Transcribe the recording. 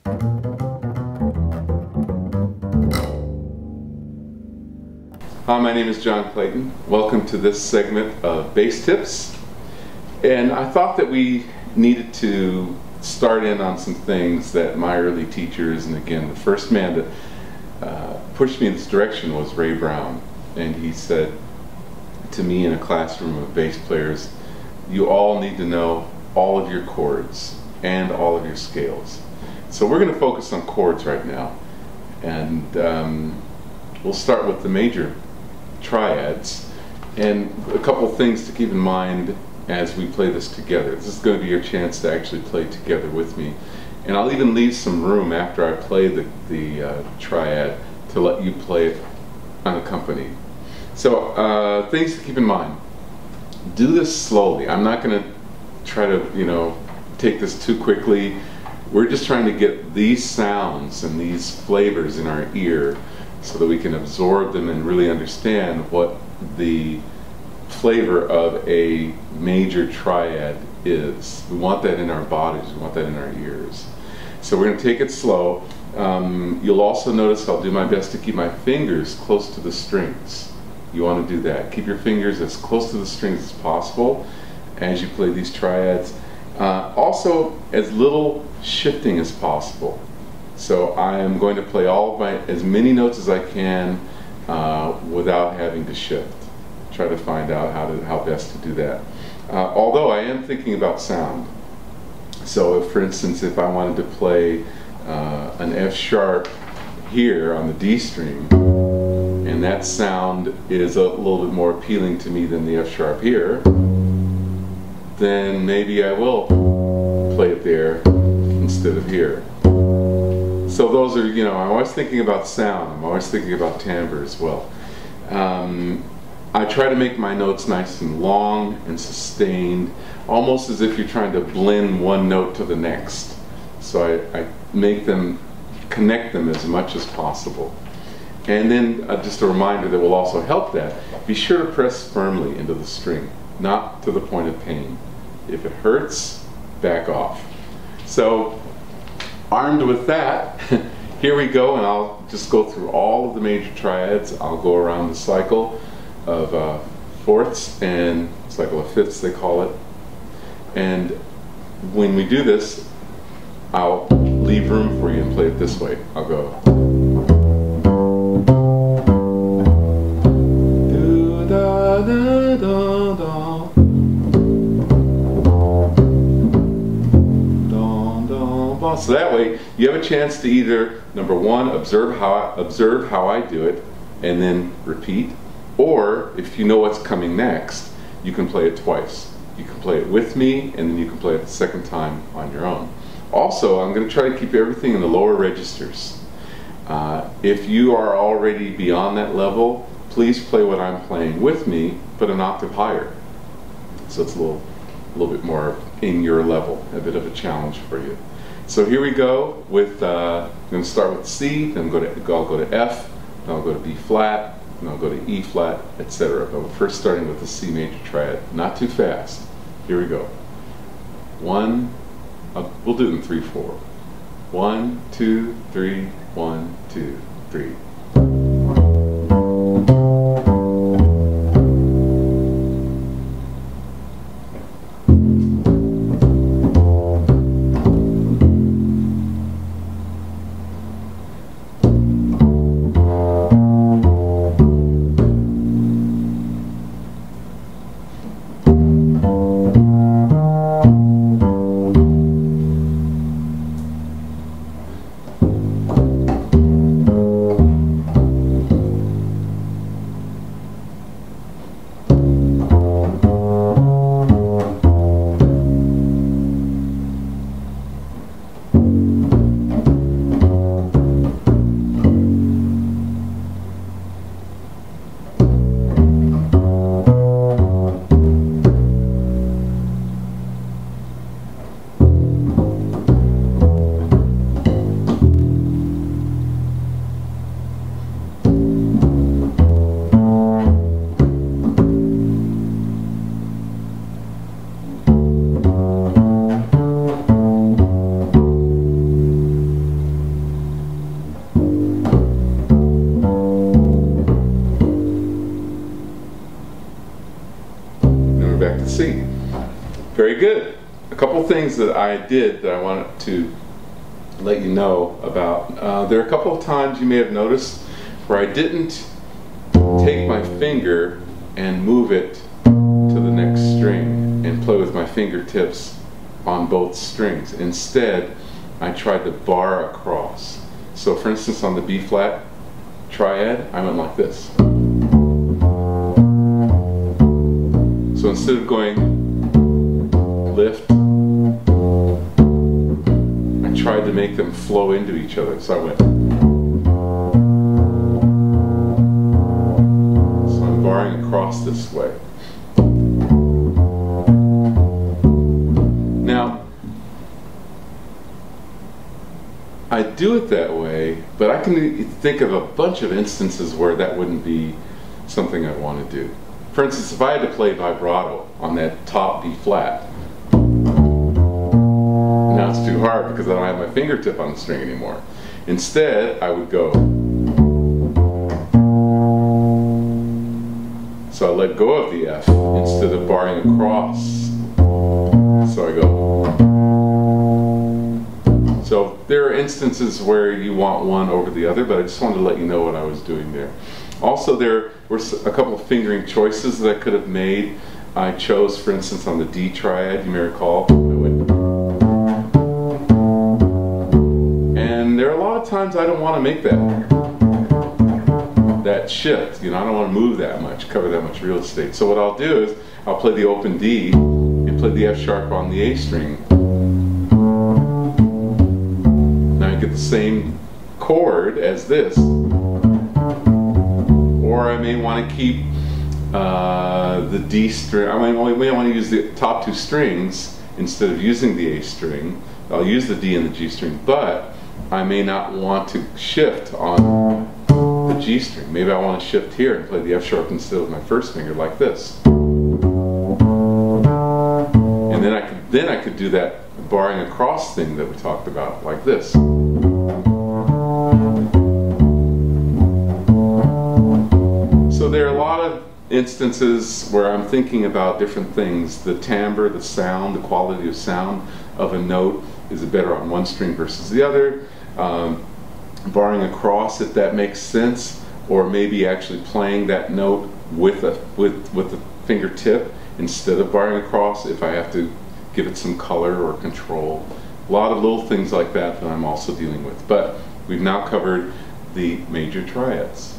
Hi, my name is John Clayton. Welcome to this segment of Bass Tips. And I thought that we needed to start in on some things that my early teachers, and again, the first man that pushed me in this direction was Ray Brown. And he said to me in a classroom of bass players, you all need to know all of your chords and all of your scales. So we're going to focus on chords right now. And we'll start with the major triads. And a couple things to keep in mind as we play this together. This is going to be your chance to actually play together with me. And I'll even leave some room after I play the triad to let you play it unaccompanied. So things to keep in mind. Do this slowly. I'm not going to try to, take this too quickly. We're just trying to get these sounds and these flavors in our ear so that we can absorb them and really understand what the flavor of a major triad is. We want that in our bodies, we want that in our ears. So we're going to take it slow. You'll also notice I'll do my best to keep my fingers close to the strings. You want to do that. Keep your fingers as close to the strings as possible as you play these triads. Also, as little shifting as possible. So I am going to play as many notes as I can without having to shift. Try to find out how best to do that. Although I am thinking about sound. So if, for instance, if I wanted to play an F sharp here on the D string, and that sound is a little bit more appealing to me than the F sharp here, then maybe I will play it there instead of here. So those are, I'm always thinking about sound. I'm always thinking about timbre as well. I try to make my notes nice and long and sustained, almost as if you're trying to blend one note to the next. So I make them, connect them as much as possible. And then just a reminder that will also help that, be sure to press firmly into the string, not to the point of pain. If it hurts, back off. So, armed with that, here we go, and I'll just go through all of the major triads. I'll go around the cycle of fourths and cycle of fifths, they call it. And when we do this, I'll leave room for you and play it this way. I'll go. Do, da, da, da, da. So that way you have a chance to either, number one, observe how I do it and then repeat, or if you know what's coming next, you can play it twice. You can play it with me and then you can play it the second time on your own. Also, I'm going to try to keep everything in the lower registers. If you are already beyond that level, please play what I'm playing with me, but an octave higher. So it's a little bit more in your level, a bit of a challenge for you. So here we go with, I'm going to start with C, then I'll go to F, then I'll go to B flat, then I'll go to E flat, etc. But we're first starting with the C major triad. Not too fast. Here we go. One, we'll do it in 3/4. 1, 2, 3, 1, 2, 3. good. A couple things that I did that I wanted to let you know about. There are a couple of times you may have noticed where I didn't take my finger and move it to the next string and play with my fingertips on both strings. Instead, I tried to bar across. So for instance, on the B flat triad, I went like this. So instead of going lift, I tried to make them flow into each other. So I went. So I'm barring across this way. Now, I do it that way, but I can think of a bunch of instances where that wouldn't be something I want to do. For instance, if I had to play vibrato on that top B flat, now it's too hard because I don't have my fingertip on the string anymore. Instead, I would go. So I let go of the F instead of barring across. So I go. So there are instances where you want one over the other, but I just wanted to let you know what I was doing there. Also, there were a couple of fingering choices that I could have made. I chose, for instance, on the D triad, you may recall, I went. And there are a lot of times I don't want to make that shift. You know, I don't want to move that much, cover that much real estate. So what I'll do is I'll play the open D and play the F sharp on the A string. Now I get the same chord as this. Or I may want to keep the D string. I may want to use the top two strings instead of using the A string. I'll use the D and the G string, but I may not want to shift on the G string. Maybe I want to shift here and play the F sharp instead of my first finger, like this. And then I could do that barring across thing that we talked about, like this. So there are a lot of instances where I'm thinking about different things. The timbre, the sound, the quality of sound of a note, is it better on one string versus the other? Barring across, if that makes sense, or maybe actually playing that note with the fingertip instead of barring across if I have to give it some color or control. A lot of little things like that that I'm also dealing with. But we've now covered the major triads.